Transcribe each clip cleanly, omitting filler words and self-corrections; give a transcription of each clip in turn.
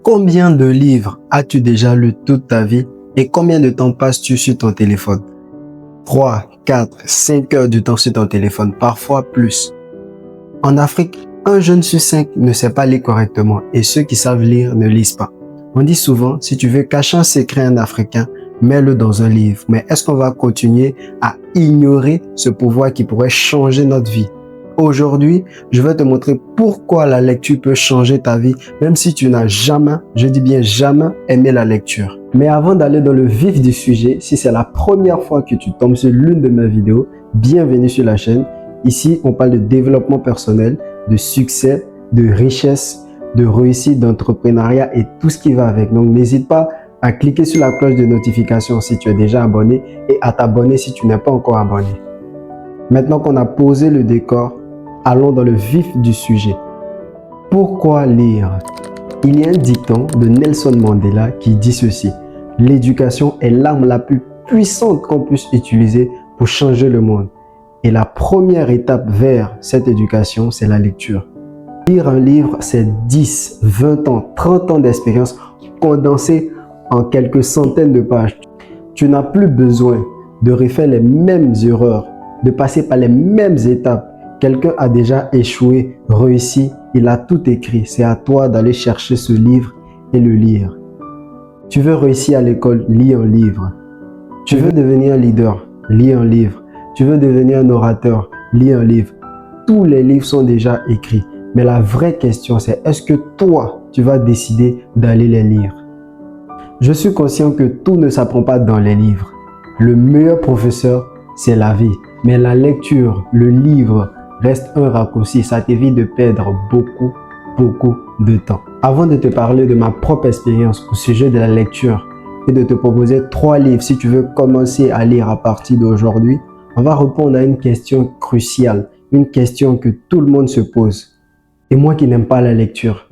Combien de livres as-tu déjà lu toute ta vie et combien de temps passes-tu sur ton téléphone? 3, 4, 5 heures du temps sur ton téléphone, parfois plus. En Afrique, un jeune sur 5 ne sait pas lire correctement et ceux qui savent lire ne lisent pas. On dit souvent, si tu veux cacher un secret en africain, mets-le dans un livre. Mais est-ce qu'on va continuer à ignorer ce pouvoir qui pourrait changer notre vie? Aujourd'hui, je vais te montrer pourquoi la lecture peut changer ta vie, même si tu n'as jamais, je dis bien jamais, aimé la lecture. Mais avant d'aller dans le vif du sujet, si c'est la première fois que tu tombes sur l'une de mes vidéos, bienvenue sur la chaîne. Ici, on parle de développement personnel, de succès, de richesse, de réussite, d'entrepreneuriat et tout ce qui va avec. Donc, n'hésite pas à cliquer sur la cloche de notification si tu es déjà abonné et à t'abonner si tu n'es pas encore abonné. Maintenant qu'on a posé le décor, allons dans le vif du sujet. Pourquoi lire? Il y a un dicton de Nelson Mandela qui dit ceci: l'éducation est l'arme la plus puissante qu'on puisse utiliser pour changer le monde. Et la première étape vers cette éducation, c'est la lecture. Lire un livre, c'est 10, 20 ans, 30 ans d'expérience condensés en quelques centaines de pages. Tu n'as plus besoin de refaire les mêmes erreurs, de passer par les mêmes étapes. Quelqu'un a déjà échoué, réussi, il a tout écrit. C'est à toi d'aller chercher ce livre et le lire. Tu veux réussir à l'école, lis un livre. Tu veux devenir un leader, lis un livre. Tu veux devenir un orateur, lis un livre. Tous les livres sont déjà écrits. Mais la vraie question, c'est est-ce que toi, tu vas décider d'aller les lire? Je suis conscient que tout ne s'apprend pas dans les livres. Le meilleur professeur, c'est la vie. Mais la lecture, le livre, reste un raccourci. Ça t'évite de perdre beaucoup de temps. Avant de te parler de ma propre expérience au sujet de la lecture et de te proposer 3 livres si tu veux commencer à lire à partir d'aujourd'hui, on va répondre à une question cruciale, une question que tout le monde se pose. Et moi qui n'aime pas la lecture.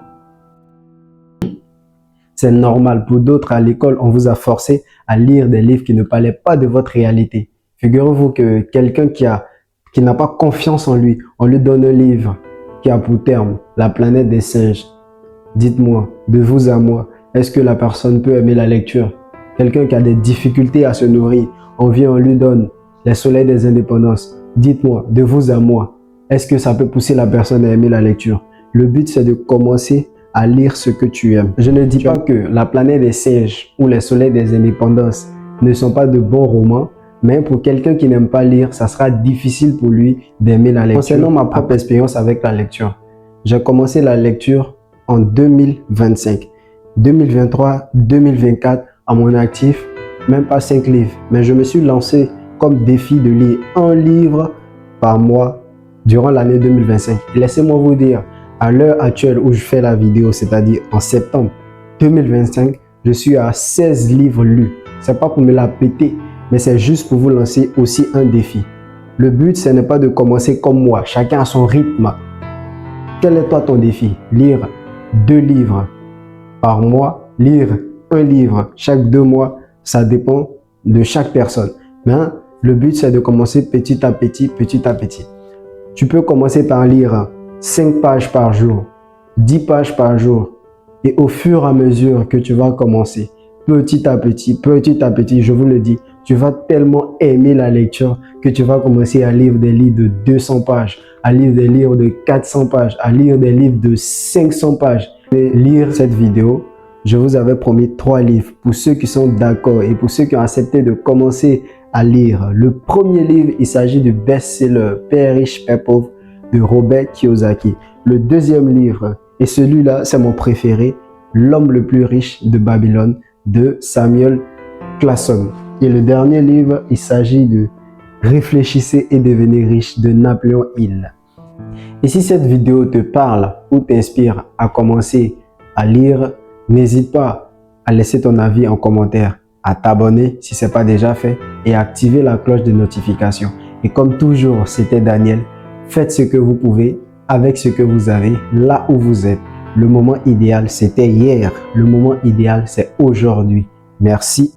C'est normal, pour d'autres à l'école, on vous a forcé à lire des livres qui ne parlaient pas de votre réalité. Figurez-vous que quelqu'un qui n'a pas confiance en lui, on lui donne un livre qui a pour terme La planète des singes. Dites-moi, de vous à moi, est-ce que la personne peut aimer la lecture? Quelqu'un qui a des difficultés à se nourrir, on vient, on lui donne Les soleils des indépendances. Dites-moi, de vous à moi, est-ce que ça peut pousser la personne à aimer la lecture? Le but, c'est de commencer à lire ce que tu aimes. Je ne dis pas que La planète des singes ou Les soleils des indépendances ne sont pas de bons romans, mais pour quelqu'un qui n'aime pas lire, ça sera difficile pour lui d'aimer la lecture. Concernant ma propre expérience avec la lecture, j'ai commencé la lecture en 2025. 2023, 2024, à mon actif, même pas 5 livres. Mais je me suis lancé comme défi de lire un livre par mois durant l'année 2025. Et laissez-moi vous dire, à l'heure actuelle où je fais la vidéo, c'est-à-dire en septembre 2025, je suis à 16 livres lus. C'est pas pour me la péter, mais c'est juste pour vous lancer aussi un défi. Le but, ce n'est pas de commencer comme moi, chacun a son rythme. Quel est toi ton défi? Lire 2 livres par mois, lire un livre chaque 2 mois, ça dépend de chaque personne. Mais le but, c'est de commencer petit à petit, petit à petit. Tu peux commencer par lire 5 pages par jour, 10 pages par jour. Et au fur et à mesure que tu vas commencer, petit à petit, je vous le dis, tu vas tellement aimer la lecture que tu vas commencer à lire des livres de 200 pages, à lire des livres de 400 pages, à lire des livres de 500 pages. Et lire cette vidéo, je vous avais promis 3 livres pour ceux qui sont d'accord et pour ceux qui ont accepté de commencer à lire. Le premier livre, il s'agit du best-seller Père riche, Père pauvre de Robert Kiyosaki. Le deuxième livre, et celui-là, c'est mon préféré, L'homme le plus riche de Babylone de Samuel Classon. Et le dernier livre, il s'agit de Réfléchissez et devenez riche de Napoléon Hill. Et si cette vidéo te parle ou t'inspire à commencer à lire, n'hésite pas à laisser ton avis en commentaire, à t'abonner si ce n'est pas déjà fait et à activer la cloche de notification. Et comme toujours, c'était Daniel. Faites ce que vous pouvez avec ce que vous avez là où vous êtes. Le moment idéal, c'était hier. Le moment idéal, c'est aujourd'hui. Merci.